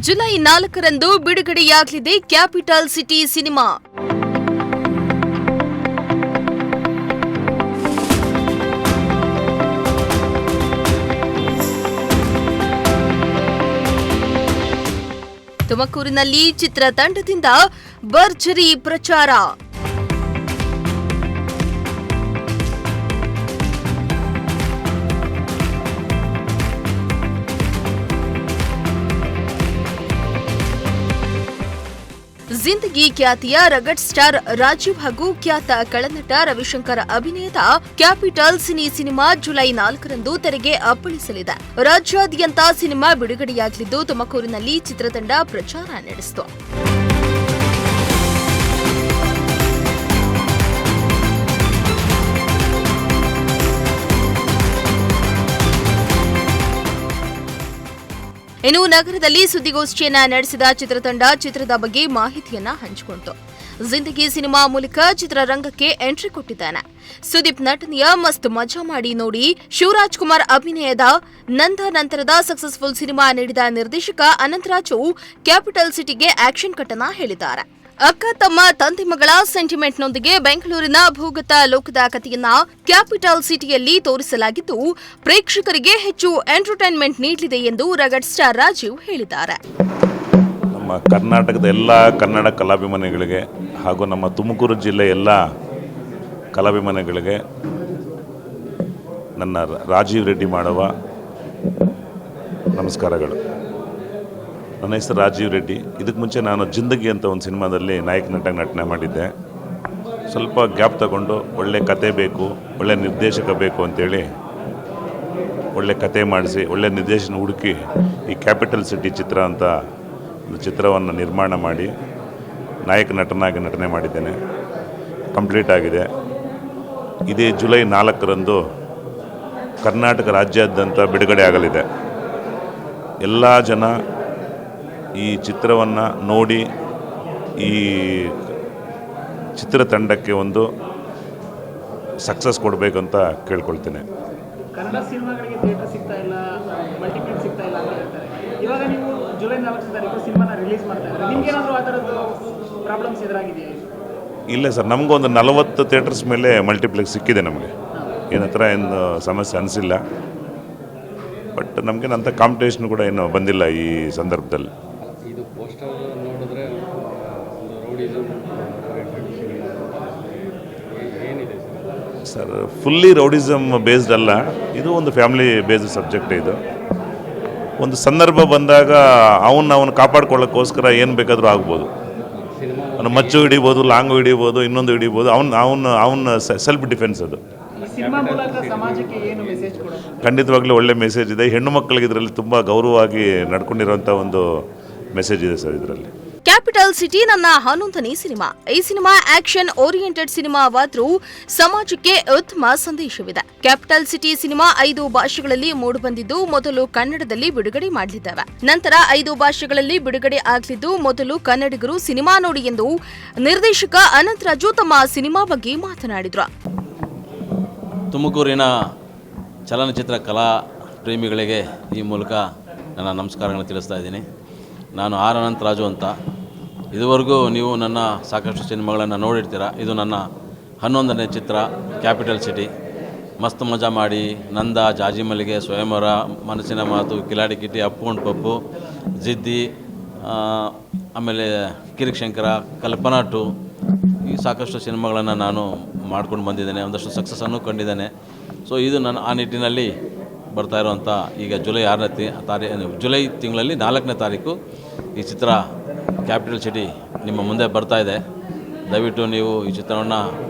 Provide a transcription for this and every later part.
July 4ರಂದು ಬಿಡುಗಡೆಯಾಗಲಿದೆ capital city cinema. ತುಮಕೂರಿನಲ್ಲಿ ಚಿತ್ರತಂಡದಿಂದ ಭರ್ಜರಿ ಪ್ರಚಾರ. ಜಿಂದಗಿ ಖ್ಯಾತಿಯ ರಗಡ್ ಸ್ಟಾರ್ ರಾಜೀವ್ ಹಾಗೂ ಖ್ಯಾತ ಕಳನಟ ರವಿಶಂಕರ್ ಅಭಿನಯದ ಕ್ಯಾಪಿಟಲ್ ಸಿನಿಮಾ ಜುಲೈ 4ರಂದು ತೆರೆಗೆ ಅಪ್ಪಳಿಸಲಿದೆ. ರಾಜ್ಯಾದ್ಯಂತ ಸಿನಿಮಾ ಬಿಡುಗಡೆಯಾಗಲಿದ್ದು ತುಮಕೂರಿನಲ್ಲಿ ಚಿತ್ರತಂಡ ಪ್ರಚಾರ ನಡೆಸಿತು. ಇನ್ನು ನಗರದಲ್ಲಿ ಸುದ್ದಿಗೋಷ್ಠಿಯನ್ನ ನಡೆಸಿದ ಚಿತ್ರತಂಡ ಚಿತ್ರದ ಬಗ್ಗೆ ಮಾಹಿತಿಯನ್ನ ಹಂಚಿಕೊಂಡಿತು. ಜಿಂದಗಿ ಸಿನಿಮಾ ಮೂಲಕ ಚಿತ್ರರಂಗಕ್ಕೆ ಎಂಟ್ರಿ ಕೊಟ್ಟಿದ್ದಾನೆ. ಸುದೀಪ್ ನಟನೆಯ ಮಸ್ತ್ ಮಜಾ ಮಾಡಿ ನೋಡಿ ಶಿವರಾಜ್ ಕುಮಾರ್ ಅಭಿನಯದ ನಂದ ನಂತರದ ಸಕ್ಸಸ್ಫುಲ್ ಸಿನಿಮಾ ನೀಡಿದ ನಿರ್ದೇಶಕ ಅನಂತರಾಜು ಕ್ಯಾಪಿಟಲ್ ಸಿಟಿಗೆ ಆಕ್ಷನ್ ಕಟ್ಟನ ಹೇಳಿದ್ದಾರೆ. ಅಕ್ಕ ತಮ್ಮ ತಂದೆ ಮಗಳ ಸೆಂಟಿಮೆಂಟ್ನೊಂದಿಗೆ ಬೆಂಗಳೂರಿನ ಭೂಗತ ಲೋಕದ ಕಥೆಯನ್ನ ಕ್ಯಾಪಿಟಲ್ ಸಿಟಿಯಲ್ಲಿ ತೋರಿಸಲಾಗಿದ್ದು ಪ್ರೇಕ್ಷಕರಿಗೆ ಹೆಚ್ಚು ಎಂಟರ್ಟೈನ್ಮೆಂಟ್ ನೀಡಲಿದೆ ಎಂದು ರಗಡ್ ಸ್ಟಾರ್ ರಾಜೀವ್ ಹೇಳಿದ್ದಾರೆ. ನಮ್ಮ ಕರ್ನಾಟಕದ ಎಲ್ಲ ಕನ್ನಡ ಕಲಾಭಿಮಾನಿಗಳಿಗೆ ಹಾಗೂ ನಮ್ಮ ತುಮಕೂರು ಜಿಲ್ಲೆಯ ಎಲ್ಲ ಕಲಾಭಿಮಾನಿಗಳಿಗೆ ನನ್ನ ರಾಜೀವ್ ರೆಡ್ಡಿ ಮಾಡುವ ನಮಸ್ಕಾರಗಳು. ನನ್ನ ಹೆಸರು ರಾಜೀವ್ ರೆಡ್ಡಿ. ಇದಕ್ಕೆ ಮುಂಚೆ ನಾನು ಜಿಂದಗಿ ಅಂತ ಒಂದು ಸಿನಿಮಾದಲ್ಲಿ ನಾಯಕ ನಟಾಗಿ ನಟನೆ ಮಾಡಿದ್ದೆ. ಸ್ವಲ್ಪ ಗ್ಯಾಪ್ ತಗೊಂಡು ಒಳ್ಳೆ ಕತೆ ಬೇಕು, ಒಳ್ಳೆ ನಿರ್ದೇಶಕ ಬೇಕು ಅಂತೇಳಿ ಒಳ್ಳೆ ಕತೆ ಮಾಡಿಸಿ ಒಳ್ಳೆ ನಿರ್ದೇಶನ ಹುಡುಕಿ ಈ ಕ್ಯಾಪಿಟಲ್ ಸಿಟಿ ಚಿತ್ರ ಅಂತ ಒಂದು ಚಿತ್ರವನ್ನು ನಿರ್ಮಾಣ ಮಾಡಿ ನಾಯಕ ನಟನಾಗಿ ನಟನೆ ಮಾಡಿದ್ದೇನೆ. ಕಂಪ್ಲೀಟ್ ಆಗಿದೆ. ಇದೇ ಜುಲೈ 4ರಂದು ಕರ್ನಾಟಕ ರಾಜ್ಯಾದ್ಯಂತ ಬಿಡುಗಡೆ ಆಗಲಿದೆ. ಎಲ್ಲ ಜನ ಈ ಚಿತ್ರವನ್ನು ನೋಡಿ ಈ ಚಿತ್ರತಂಡಕ್ಕೆ ಒಂದು ಸಕ್ಸಸ್ ಕೊಡಬೇಕಂತ ಕೇಳ್ಕೊಳ್ತೇನೆ. ಕನ್ನಡ ಸಿನಿಮಾಗಳಿಗೆ ಥಿಯೇಟರ್ ಸಿಗ್ತಾ ಇಲ್ಲ, ಮಲ್ಟಿಪ್ಲೆಕ್ಸ್ ಸಿಗ್ತಾ ಇಲ್ಲ ಅಂತ ಹೇಳ್ತಾರೆ. ಇವಾಗ ನೀವು ಜುಲೈ 4 ತಾರೀಕು ಸಿನಿಮಾನ ರಿಲೀಸ್ ಮಾಡ್ತಾ ಇದ್ದಾರೆ. ನಿಮ್ಗೆ ಏನಾದರೂ ಆ ಥರದ್ದು ಪ್ರಾಬ್ಲಮ್ಸ್ ಎದುರಾಗಿದೆಯಾ? ಇಲ್ಲ ಸರ್, ನಮಗೊಂದು 40 ಥಿಯೇಟರ್ಸ್ ಮೇಲೆ ಮಲ್ಟಿಪ್ಲೆಕ್ಸ್ ಸಿಕ್ಕಿದೆ. ನಮಗೆ ಏನತ್ರ ಏನು ಸಮಸ್ಯೆ ಅನಿಸಿಲ್ಲ. ಬಟ್ ನಮಗೇನಂತ ಕಾಂಪಿಟೇಷನ್ ಕೂಡ ಏನು ಬಂದಿಲ್ಲ ಈ ಸಂದರ್ಭದಲ್ಲಿ. ಇದು ಪೋಸ್ಟರ್ ನೋಡಿದ್ರೆ ಏನಿದೆ ಸರ್? ಫುಲ್ಲಿ ರೌಡಿಸಮ್ ಬೇಸ್ಡ್ ಅಲ್ಲ, ಇದು ಒಂದು ಫ್ಯಾಮಿಲಿ ಬೇಸ್ಡ್ ಸಬ್ಜೆಕ್ಟ್. ಇದು ಒಂದು ಸಂದರ್ಭ ಬಂದಾಗ ಅವನು ಕಾಪಾಡ್ಕೊಳ್ಳೋಕ್ಕೋಸ್ಕರ ಏನು ಬೇಕಾದರೂ ಆಗ್ಬೋದು. ಅವನು ಮಚ್ಚು ಹಿಡಿಬೋದು, ಲಾಂಗು ಹಿಡಿಬೋದು, ಇನ್ನೊಂದು ಹಿಡಿಬೋದು. ಅವನ ಸೆಲ್ಫ್ ಡಿಫೆನ್ಸ್ ಅದು. ಖಂಡಿತವಾಗ್ಲೂ ಒಳ್ಳೆ ಮೆಸೇಜ್ ಇದೆ. ಹೆಣ್ಣು ಮಕ್ಕಳಿಗೆ ಇದರಲ್ಲಿ ತುಂಬ ಗೌರವವಾಗಿ ನಡ್ಕೊಂಡಿರುವಂಥ ಒಂದು ಮೆಸೇಜ್ ಇದೆ ಸರ್ ಇದರಲ್ಲಿ. ಕ್ಯಾಪಿಟಲ್ ಸಿಟಿ ನನ್ನ 11ನೇ ಸಿನಿಮಾ. ಈ ಸಿನಿಮಾ ಆಕ್ಷನ್ ಓರಿಯೆಂಟೆಡ್ ಸಿನಿಮಾವಾದರೂ ಸಮಾಜಕ್ಕೆ ಉತ್ತಮ ಸಂದೇಶವಿದೆ. ಕ್ಯಾಪಿಟಲ್ ಸಿಟಿ ಸಿನಿಮಾ 5 ಭಾಷೆಗಳಲ್ಲಿ ಮೂಡಿಬಂದಿದ್ದು ಮೊದಲು ಕನ್ನಡದಲ್ಲಿ ಬಿಡುಗಡೆ ಮಾಡಲಿದ್ದೇವೆ. ನಂತರ 5 ಭಾಷೆಗಳಲ್ಲಿ ಬಿಡುಗಡೆ ಆಗಲಿದ್ದು ಮೊದಲು ಕನ್ನಡಿಗರು ಸಿನಿಮಾ ನೋಡಿ ಎಂದು ನಿರ್ದೇಶಕ ಅನಂತರಾಜು ತಮ್ಮ ಸಿನಿಮಾ ಬಗ್ಗೆ ಮಾತನಾಡಿದರು. ತುಮಕೂರಿನ ಚಲನಚಿತ್ರ ಕಲಾ ಪ್ರೇಮಿಗಳಿಗೆ ಈ ಮೂಲಕ ನನ್ನ ನಮಸ್ಕಾರಗಳನ್ನು ತಿಳಿಸ್ತಾ ಇದ್ದೀನಿ. ನಾನು ಆರ್ ಅನಂತರಾಜು ಅಂತ. ಇದುವರೆಗೂ ನೀವು ನನ್ನ ಸಾಕಷ್ಟು ಸಿನಿಮಾಗಳನ್ನು ನೋಡಿರ್ತೀರ. ಇದು ನನ್ನ 11ನೇ ಚಿತ್ರ ಕ್ಯಾಪಿಟಲ್ ಸಿಟಿ. ಮಸ್ತ್ ಮಜಾ ಮಾಡಿ, ನಂದ, ಜಾಜಿ ಮಲ್ಲಿಗೆ, ಸ್ವಯಂವರ, ಮನಸ್ಸಿನ ಮಾತು, ಕಿಲಾಡಿ ಕಿಟಿ, ಅಪ್ಪು ಅಂಡ್ ಪಪ್ಪು, ಜಿದ್ದಿ, ಆಮೇಲೆ ಕಿರಿಕ್ ಶಂಕರ, ಕಲ್ಪನಾ 2 ಈ ಸಾಕಷ್ಟು ಸಿನಿಮಾಗಳನ್ನು ನಾನು ಮಾಡ್ಕೊಂಡು ಬಂದಿದ್ದೇನೆ. ಒಂದಷ್ಟು ಸಕ್ಸಸ್ಸನ್ನು ಕಂಡಿದ್ದೇನೆ. ಸೊ ಇದು ನನ್ನ ಆ ನಿಟ್ಟಿನಲ್ಲಿ ಬರ್ತಾ ಇರುವಂಥ ಈಗ ಜುಲೈ ತಿಂಗಳಲ್ಲಿ 4ನೇ ತಾರೀಕು ಈ ಚಿತ್ರ ಕ್ಯಾಪಿಟಲ್ ಸಿಟಿ ನಿಮ್ಮ ಮುಂದೆ ಬರ್ತಾ ಇದೆ. ದಯವಿಟ್ಟು ನೀವು ಈ ಚಿತ್ರವನ್ನು,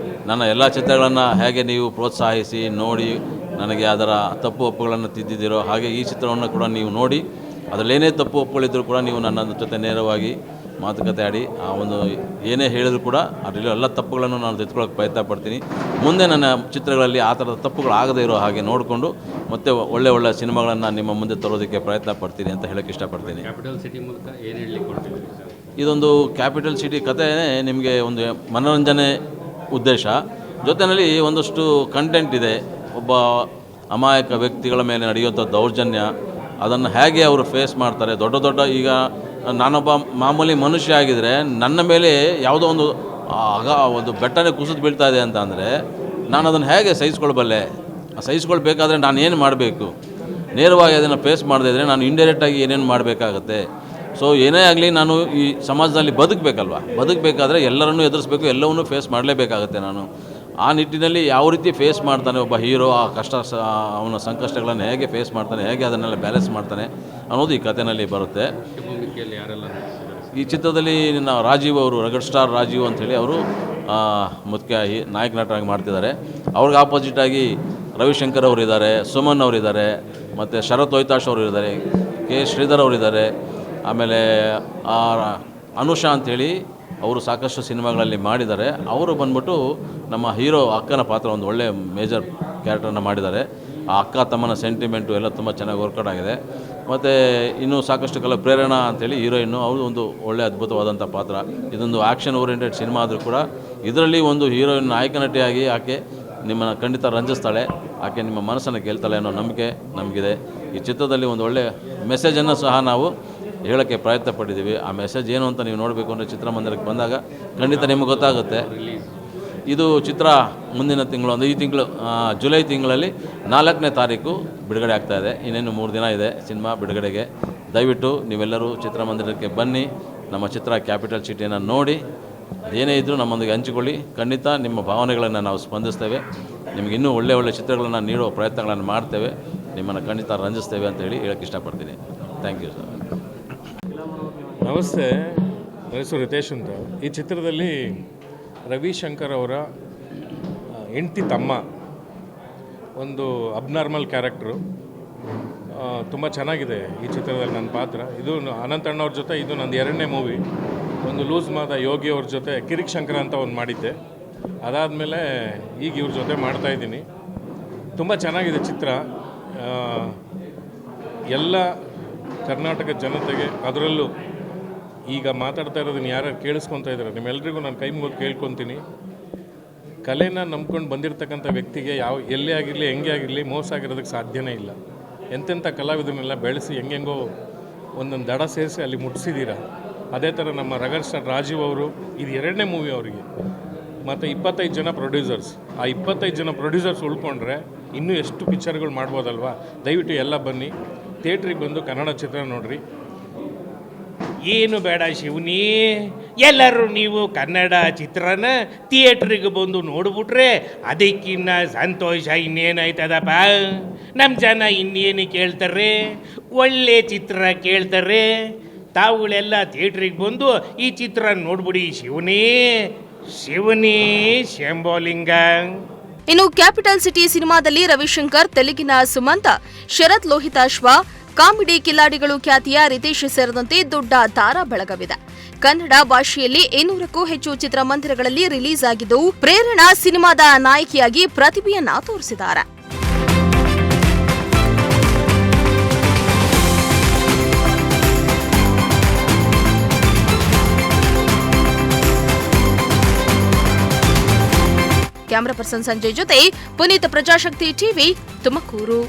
ನನ್ನ ಎಲ್ಲ ಚಿತ್ರಗಳನ್ನು ಹೇಗೆ ನೀವು ಪ್ರೋತ್ಸಾಹಿಸಿ ನೋಡಿ ನನಗೆ ಅದರ ತಪ್ಪು ಒಪ್ಪುಗಳನ್ನು ತಿದ್ದಿದ್ದೀರೋ ಹಾಗೆ ಈ ಚಿತ್ರವನ್ನು ಕೂಡ ನೀವು ನೋಡಿ ಅದರಲ್ಲೇನೇ ತಪ್ಪು ಒಪ್ಪುಗಳಿದ್ದರೂ ಕೂಡ ನೀವು ನನ್ನ ಜೊತೆ ನೇರವಾಗಿ ಮಾತುಕತೆ ಆಡಿ ಆ ಒಂದು ಏನೇ ಹೇಳಿದ್ರು ಕೂಡ ಅದರಲ್ಲಿ ಎಲ್ಲ ತಪ್ಪುಗಳನ್ನು ನಾನು ತೆಗೆದುಕೊಳ್ಳೋಕೆ ಪ್ರಯತ್ನ ಪಡ್ತೀನಿ. ಮುಂದೆ ನನ್ನ ಚಿತ್ರಗಳಲ್ಲಿ ಆ ಥರದ ತಪ್ಪುಗಳು ಆಗದೇ ಇರೋ ಹಾಗೆ ನೋಡಿಕೊಂಡು ಮತ್ತೆ ಒಳ್ಳೆ ಸಿನಿಮಾಗಳನ್ನು ನಿಮ್ಮ ಮುಂದೆ ತರೋದಕ್ಕೆ ಪ್ರಯತ್ನ ಪಡ್ತೀನಿ ಅಂತ ಹೇಳೋಕ್ಕೆ ಇಷ್ಟಪಡ್ತೀನಿ. ಕ್ಯಾಪಿಟಲ್ ಸಿಟಿ ಮೂಲಕ ಏನು ಹೇಳಲಿಕ್ಕೆ ಇದೊಂದು ಕ್ಯಾಪಿಟಲ್ ಸಿಟಿ ಕಥೆ ನಿಮಗೆ ಒಂದು ಮನೋರಂಜನೆ ಉದ್ದೇಶ, ಜೊತೆಯಲ್ಲಿ ಒಂದಷ್ಟು ಕಂಟೆಂಟ್ ಇದೆ. ಒಬ್ಬ ಅಮಾಯಕ ವ್ಯಕ್ತಿಗಳ ಮೇಲೆ ನಡೆಯುವಂಥ ದೌರ್ಜನ್ಯ, ಅದನ್ನು ಹೇಗೆ ಅವರು ಫೇಸ್ ಮಾಡ್ತಾರೆ. ದೊಡ್ಡ ಈಗ ನಾನೊಬ್ಬ ಮಾಮೂಲಿ ಮನುಷ್ಯ ಆಗಿದ್ದರೆ ನನ್ನ ಮೇಲೆ ಯಾವುದೋ ಒಂದು ಬೆಟ್ಟನೇ ಕುಸಿದು ಬೀಳ್ತಾ ಇದೆ ಅಂತ ಅಂದರೆ ನಾನು ಅದನ್ನು ಹೇಗೆ ಸಹಿಸ್ಕೊಳ್ಬಲ್ಲೆ? ಸಹಿಸ್ಕೊಳ್ಬೇಕಾದ್ರೆ ನಾನು ಏನು ಮಾಡಬೇಕು? ನೇರವಾಗಿ ಅದನ್ನು ಫೇಸ್ ಮಾಡದೇ ಇದ್ದರೆ ನಾನು ಇಂಡೈರೆಕ್ಟಾಗಿ ಏನೇನು ಮಾಡಬೇಕಾಗತ್ತೆ? ಸೊ ಏನೇ ಆಗಲಿ ನಾನು ಈ ಸಮಾಜದಲ್ಲಿ ಬದುಕಬೇಕಲ್ವ? ಬದುಕಬೇಕಾದ್ರೆ ಎಲ್ಲರನ್ನೂ ಎದುರಿಸಬೇಕು, ಎಲ್ಲವನ್ನೂ ಫೇಸ್ ಮಾಡಲೇಬೇಕಾಗತ್ತೆ. ನಾನು ಆ ನಿಟ್ಟಿನಲ್ಲಿ ಯಾವ ರೀತಿ ಫೇಸ್ ಮಾಡ್ತಾನೆ ಒಬ್ಬ ಹೀರೋ, ಆ ಅವನ ಸಂಕಷ್ಟಗಳನ್ನು ಹೇಗೆ ಫೇಸ್ ಮಾಡ್ತಾನೆ, ಹೇಗೆ ಅದನ್ನೆಲ್ಲ ಬ್ಯಾಲೆನ್ಸ್ ಮಾಡ್ತಾನೆ ಅನ್ನೋದು ಈ ಕಥೆಯಲ್ಲಿ ಬರುತ್ತೆ. ಭೂಮಿಕೆಯಲ್ಲಿ ಯಾರೆಲ್ಲ ನಟಿಸಿದ್ದಾರೆ? ಈ ಚಿತ್ರದಲ್ಲಿ ರಾಜೀವ್ ಅವರು, ರಗಡ್ ಸ್ಟಾರ್ ರಾಜೀವ್ ಅಂಥೇಳಿ ಅವರು ಮುಖ್ಯ ನಾಯಕ ನಟರಾಗಿ ಮಾಡ್ತಿದ್ದಾರೆ. ಅವ್ರಿಗೆ ಆಪೋಸಿಟಾಗಿ ರವಿಶಂಕರ್ ಅವರಿದ್ದಾರೆ, ಸುಮನ್ ಅವರಿದ್ದಾರೆ, ಮತ್ತು ಶರತ್ ವೈತಾಶ್ ಅವರು ಇದ್ದಾರೆ, ಕೆ ಶ್ರೀಧರ್ ಅವರಿದ್ದಾರೆ, ಆಮೇಲೆ ಅನುಷಾ ಅಂಥೇಳಿ ಅವರು ಸಾಕಷ್ಟು ಸಿನಿಮಾಗಳಲ್ಲಿ ಮಾಡಿದ್ದಾರೆ. ಅವರು ಬಂದ್ಬಿಟ್ಟು ನಮ್ಮ ಹೀರೋ ಅಕ್ಕನ ಪಾತ್ರ ಒಂದು ಒಳ್ಳೆಯ ಮೇಜರ್ ಕ್ಯಾರೆಕ್ಟರ್ನ ಮಾಡಿದ್ದಾರೆ. ಆ ಅಕ್ಕ ತಮ್ಮನ ಸೆಂಟಿಮೆಂಟು ಎಲ್ಲ ತುಂಬ ಚೆನ್ನಾಗಿ ವರ್ಕೌಟ್ ಆಗಿದೆ. ಮತ್ತು ಇನ್ನೂ ಸಾಕಷ್ಟು ಪ್ರೇರಣಾ ಅಂಥೇಳಿ ಹೀರೋಯಿನ್ನು, ಅವರು ಒಂದು ಒಳ್ಳೆಯ ಅದ್ಭುತವಾದಂಥ ಪಾತ್ರ. ಇದೊಂದು ಆ್ಯಕ್ಷನ್ ಓರಿಯೆಂಟೆಡ್ ಸಿನಿಮಾ ಆದರೂ ಕೂಡ ಇದರಲ್ಲಿ ಒಂದು ಹೀರೋಯಿನ್ ನಾಯಕ ನಟಿಯಾಗಿ ಆಕೆ ನಿಮ್ಮನ್ನು ಖಂಡಿತ ರಂಜಿಸ್ತಾಳೆ, ಆಕೆ ನಿಮ್ಮ ಮನಸ್ಸನ್ನು ಗೆಲ್ತಾಳೆ ಅನ್ನೋ ನಂಬಿಕೆ ನಮಗಿದೆ. ಈ ಚಿತ್ರದಲ್ಲಿ ಒಂದು ಒಳ್ಳೆಯ ಮೆಸೇಜನ್ನು ಸಹ ನಾವು ಹೇಳೋಕ್ಕೆ ಪ್ರಯತ್ನ ಪಟ್ಟಿದ್ದೀವಿ. ಆ ಮೆಸೇಜ್ ಏನು ಅಂತ ನೀವು ನೋಡಬೇಕು ಅಂದರೆ ಚಿತ್ರಮಂದಿರಕ್ಕೆ ಬಂದಾಗ ಖಂಡಿತ ನಿಮಗೆ ಗೊತ್ತಾಗುತ್ತೆ. ಇದು ಚಿತ್ರ ಮುಂದಿನ ತಿಂಗಳು, ಅಂದರೆ ಈ ತಿಂಗಳು ಜುಲೈ ತಿಂಗಳಲ್ಲಿ 4ನೇ ತಾರೀಕು ಬಿಡುಗಡೆ ಆಗ್ತಾಯಿದೆ. ಇನ್ನೇನು 3 ದಿನ ಇದೆ ಸಿನಿಮಾ ಬಿಡುಗಡೆಗೆ. ದಯವಿಟ್ಟು ನೀವೆಲ್ಲರೂ ಚಿತ್ರಮಂದಿರಕ್ಕೆ ಬನ್ನಿ, ನಮ್ಮ ಚಿತ್ರ ಕ್ಯಾಪಿಟಲ್ ಸಿಟಿಯನ್ನು ನೋಡಿ, ಏನೇ ಇದ್ದರೂ ನಮ್ಮೊಂದಿಗೆ ಹಂಚಿಕೊಳ್ಳಿ. ಖಂಡಿತ ನಿಮ್ಮ ಭಾವನೆಗಳನ್ನು ನಾವು ಸ್ಪಂದಿಸ್ತೇವೆ. ನಿಮಗೆ ಇನ್ನೂ ಒಳ್ಳೆಯ ಚಿತ್ರಗಳನ್ನು ನೀಡುವ ಪ್ರಯತ್ನಗಳನ್ನು ಮಾಡ್ತೇವೆ. ನಿಮ್ಮನ್ನು ಖಂಡಿತ ರಂಜಿಸ್ತೇವೆ ಅಂತೇಳಿ ಹೇಳೋಕ್ಕೆ ಇಷ್ಟಪಡ್ತೀನಿ. Thank you sir. ನಮಸ್ತೆ, ನನ್ನ ಹೆಸರು ರಿತೇಶ್ ಅಂತ. ಈ ಚಿತ್ರದಲ್ಲಿ ರವಿಶಂಕರ್ ಅವರ ಹೆಂಡತಿ ತಮ್ಮ ಒಂದು ಅಬ್ನಾರ್ಮಲ್ ಕ್ಯಾರೆಕ್ಟ್ರು. ತುಂಬ ಚೆನ್ನಾಗಿದೆ ಈ ಚಿತ್ರದಲ್ಲಿ ನನ್ನ ಪಾತ್ರ. ಇದು ಅನಂತ್ ಅಣ್ಣವ್ರ ಜೊತೆ ಇದು ನಂದು 2ನೇ ಮೂವಿ. ಒಂದು ಲೂಸ್ ಮಾದ ಯೋಗಿ ಅವ್ರ ಜೊತೆ ಕಿರಿಕ್ ಶಂಕರ ಅಂತ ಒಂದು ಮಾಡಿದ್ದೆ. ಅದಾದಮೇಲೆ ಈಗ ಇವ್ರ ಜೊತೆ ಮಾಡ್ತಾಯಿದ್ದೀನಿ. ತುಂಬ ಚೆನ್ನಾಗಿದೆ ಚಿತ್ರ. ಎಲ್ಲ ಕರ್ನಾಟಕ ಜನತೆಗೆ, ಅದರಲ್ಲೂ ಈಗ ಮಾತಾಡ್ತಾ ಇರೋದನ್ನು ಯಾರ್ಯಾರು ಕೇಳಿಸ್ಕೊತಾ ಇದ್ದಾರೆ ನಿಮ್ಮೆಲ್ಲರಿಗೂ ನಾನು ಕೈ ಮುಗಿದು ಕೇಳ್ಕೊತೀನಿ. ಕಲೆನ ನಂಬ್ಕೊಂಡು ಬಂದಿರತಕ್ಕಂಥ ವ್ಯಕ್ತಿಗೆ ಎಲ್ಲೇ ಆಗಿರಲಿ, ಹೆಂಗೆ ಆಗಿರಲಿ, ಮೋಸ ಆಗಿರೋದಕ್ಕೆ ಸಾಧ್ಯನೇ ಇಲ್ಲ. ಎಂತೆಂಥ ಕಲಾವಿದನ್ನೆಲ್ಲ ಬೆಳೆಸಿ ಹೆಂಗೆಂಗೋ ಒಂದೊಂದು ದಡ ಸೇರಿಸಿ ಅಲ್ಲಿ ಮುಟ್ಟಿಸಿದ್ದೀರಾ. ಅದೇ ಥರ ನಮ್ಮ ರಗಡ್ ಸ್ಟಾರ್ ರಾಜೀವ್ ಅವರು, ಇದು 2ನೇ ಮೂವಿ ಅವರಿಗೆ. ಮತ್ತು 25 ಜನ ಪ್ರೊಡ್ಯೂಸರ್ಸ್. ಆ 25 ಜನ ಪ್ರೊಡ್ಯೂಸರ್ಸ್ ಉಳ್ಕೊಂಡ್ರೆ ಇನ್ನೂ ಎಷ್ಟು ಪಿಕ್ಚರ್ಗಳು ಮಾಡ್ಬೋದಲ್ವಾ? ದಯವಿಟ್ಟು ಎಲ್ಲ ಬನ್ನಿ, ಥಿಯೇಟ್ರಿಗೆ ಬಂದು ಕನ್ನಡ ಚಿತ್ರ ನೋಡ್ರಿ. ಏನು ಬೇಡ ಶಿವನಿ, ಎಲ್ಲರೂ ನೀವು ಕನ್ನಡ ಚಿತ್ರನ ಥಿಯೇಟ್ರಿಗೆ ಬಂದು ನೋಡ್ಬಿಟ್ರೆ ಅದಕ್ಕಿನ್ನ ಸಂತೋಷ ಇನ್ನೇನಾಯ್ತದಪ್ಪ. ನಮ್ಮ ಜನ ಇನ್ನೇನು ಕೇಳ್ತಾರೆ? ಒಳ್ಳೆ ಚಿತ್ರ ಕೇಳ್ತಾರೆ. ತಾವುಗಳೆಲ್ಲ ಥಿಯೇಟ್ರಿಗೆ ಬಂದು ಈ ಚಿತ್ರ ನೋಡ್ಬಿಡಿ. ಶಿವನಿ ಶಿವನಿ ಶಂಭೋಲಿಂಗ. ಇನ್ನು ಕ್ಯಾಪಿಟಲ್ ಸಿಟಿ ಸಿನಿಮಾದಲ್ಲಿ ರವಿಶಂಕರ್, ತೆಲುಗಿನ ಸುಮಂತ, ಶರತ್ ಲೋಹಿತಾಶ್ವ, ಕಾಮಿಡಿ ಕಿಲಾಡಿಗಳು ಖ್ಯಾತಿಯ ರಿತೇಶ್ ಸೇರಿದಂತೆ ದೊಡ್ಡ ತಾರಾ ಬಳಗವಿದೆ. ಕನ್ನಡ ಭಾಷೆಯಲ್ಲಿ 200ಕ್ಕೂ ಹೆಚ್ಚು ಚಿತ್ರಮಂದಿರಗಳಲ್ಲಿ ರಿಲೀಸ್ ಆಗಿದ್ದು, ಪ್ರೇರಣಾ ಸಿನಿಮಾದ ನಾಯಕಿಯಾಗಿ ಪ್ರತಿಭೆಯನ್ನ ತೋರಿಸಿದ್ದಾರೆ. ಕ್ಯಾಮರಾ ಪರ್ಸನ್ ಸಂಜಯ್ ಜೊತೆ ಪುನೀತ್, ಪ್ರಜಾಶಕ್ತಿ ಟಿವಿ, ತುಮಕೂರು.